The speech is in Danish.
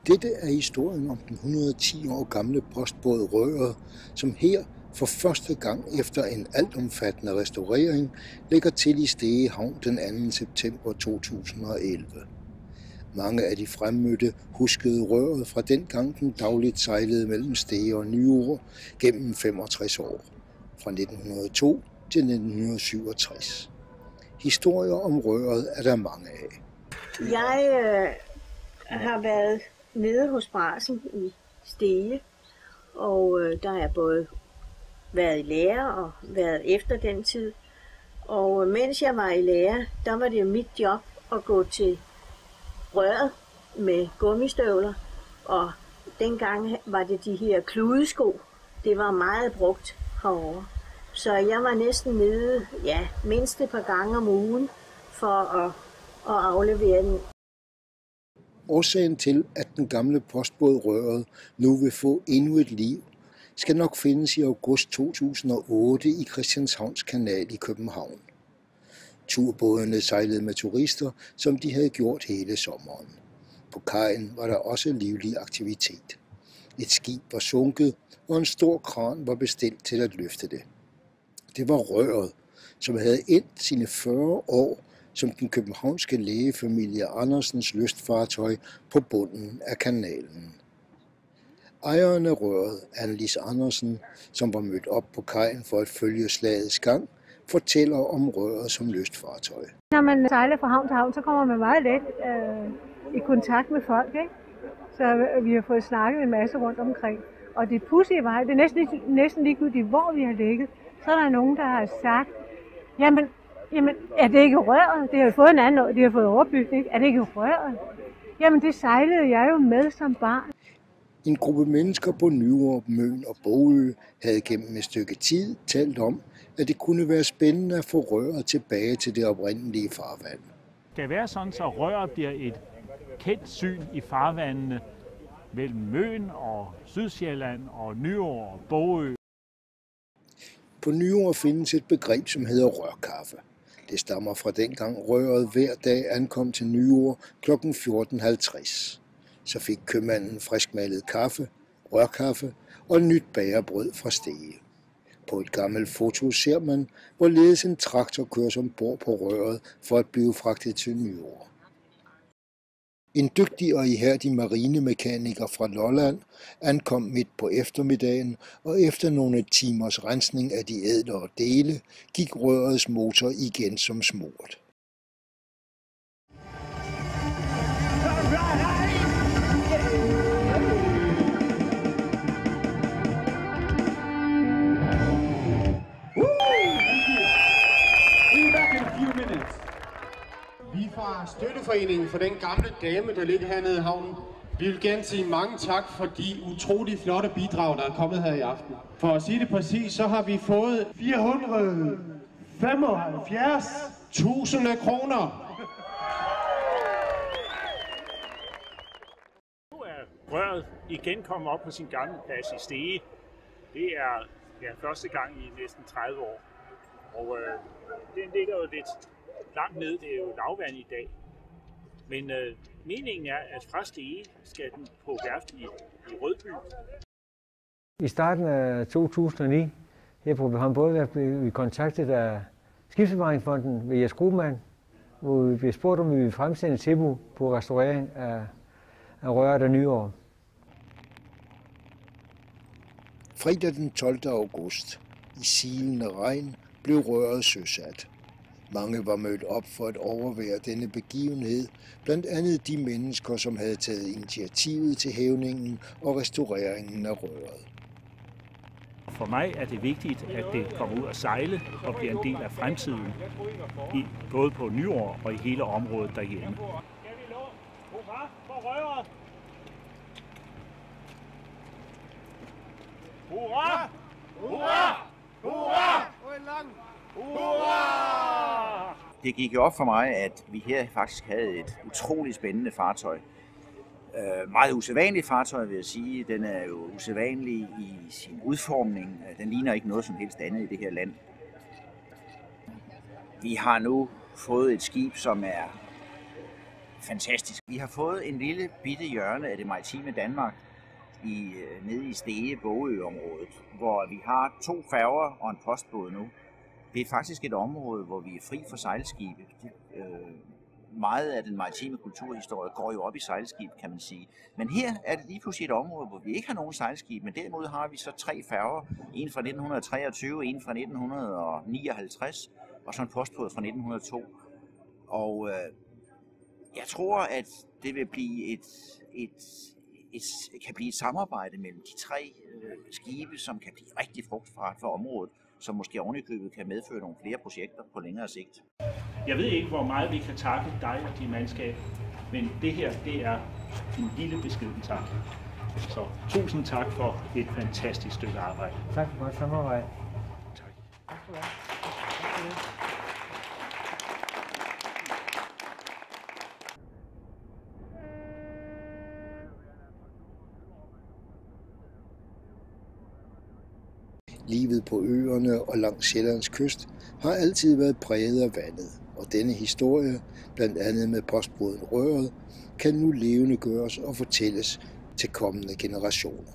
Dette er historien om den 110 år gamle postbåd Røret, som her for første gang efter en altomfattende restaurering lægger til i Stege Havn den 2. september 2011. Mange af de fremmødte huskede Røret fra dengang den dagligt sejlede mellem Stege og Nyord gennem 65 år, fra 1902 til 1967. Historier om Røret er der mange af. Jeg har været nede hos Brasem i Stege, og der har jeg både været i lære og været efter den tid. Og mens jeg var i lære, der var det jo mit job at gå til Røret med gummistøvler, og dengang var det de her kludesko. Det var meget brugt herovre. Så jeg var næsten nede, mindst et par gange om ugen for at aflevere den. Årsagen til, at den gamle postbåd Røret nu vil få endnu et liv, skal nok findes i august 2008 i Christianshavns Kanal i København. Turbådene sejlede med turister, som de havde gjort hele sommeren. På kajen var der også livlig aktivitet. Et skib var sunket, og en stor kran var bestilt til at løfte det. Det var Røret, som havde endt sine 40 år som den københavnske lægefamilie Andersens lystfartøj på bunden af kanalen. Ejeren af Røret, Annelies Andersen, som var mødt op på kajen for at følge slagets gang, fortæller om Røret som lystfartøj. Når man sejler fra havn til havn, så kommer man meget let i kontakt med folk, ikke? Så vi har fået snakket en masse rundt omkring. Og det pudsige var, det er næsten ligegyldigt, hvor vi har ligget, så er der nogen, der har sagt, jamen er det ikke Røret? Det har fået en anden, det har fået overbygning. Er det ikke Røret? Jamen det sejlede jeg jo med som barn. En gruppe mennesker på Nyord, Møn og Bogø havde gennem et stykke tid talt om, at det kunne være spændende at få Røret tilbage til det oprindelige farvand. Det kan være sådan, så Røret bliver et kendt syn i farvandene mellem Møn og Sydsjælland og Nyord og Bogø. På Nyord findes et begreb, som hedder rørkaffe. Det stammer fra dengang Røret hver dag ankom til Nyord kl. 14.50. Så fik købmanden friskmalet kaffe, rørkaffe og nyt bagerbrød fra Stege. På et gammelt foto ser man, hvorledes en traktor køres ombord på Røret for at blive fragtet til Nyord. En dygtig og ihærdig marinemekaniker fra Lolland ankom midt på eftermiddagen, og efter nogle timers rensning af de ædlere dele, gik Rørets motor igen som smurt. Vi fra Støtteforeningen for den gamle dame, der ligger hernede i havnen, vi vil gerne sige mange tak for de utrolig flotte bidrag, der er kommet her i aften. For at sige det præcis, så har vi fået 475.000 kroner. Nu er Røret igen kommet op på sin gamle plads i Stege. Det er første gang i næsten 30 år. Og den ligger jo lidt langt ned, det er jo lavvand i dag. Men meningen er, at fra Stege skal den på værft i Rødby. I starten af 2009, her på har både været i kontaktet af Skibsbevaringsfonden ved Jes Grumann, hvor vi blev spurgt, om vi ville fremsende et tilbud på restaurering af Røret og Nyord. Fredag den 12. august, i silende regn, blev Røret søsat. Mange var mødt op for at overvære denne begivenhed, blandt andet de mennesker, som havde taget initiativet til hævningen og restaureringen af Røret. For mig er det vigtigt, at det kommer ud at sejle og bliver en del af fremtiden, både på Nyord og i hele området derhjemme. Hurra! Hurra! Hurra! Hurra! Det gik jo op for mig, at vi her faktisk havde et utroligt spændende fartøj. Meget usædvanligt fartøj, vil jeg sige. Den er jo usædvanlig i sin udformning. Den ligner ikke noget som helst andet i det her land. Vi har nu fået et skib, som er fantastisk. Vi har fået en lille bitte hjørne af det maritime Danmark nede i Stege-Bogø-området, hvor vi har 2 færger og en postbåd nu. Det er faktisk et område, hvor vi er fri for sejlskibe. Meget af den maritime kulturhistorie går jo op i sejlskib, kan man sige. Men her er det lige pludselig et område, hvor vi ikke har nogen sejlskib, men derimod har vi så 3 færger. En fra 1923, en fra 1959 og så en postbåd fra 1902. Og jeg tror, at det vil blive kan blive et samarbejde mellem de 3 skibe, som kan blive rigtig frugtbart for området, som måske ovenikøbet kan medføre nogle flere projekter på længere sigt. Jeg ved ikke, hvor meget vi kan takke dig og din mandskab, men det her, det er en lille beskeden tak. Så tusind tak for et fantastisk stykke arbejde. Tak for godt samarbejde. Tak. Livet på øerne og langs Sjællands kyst har altid været præget af vandet, og denne historie, blandt andet med postbåden Røret, kan nu levendegøres og fortælles til kommende generationer.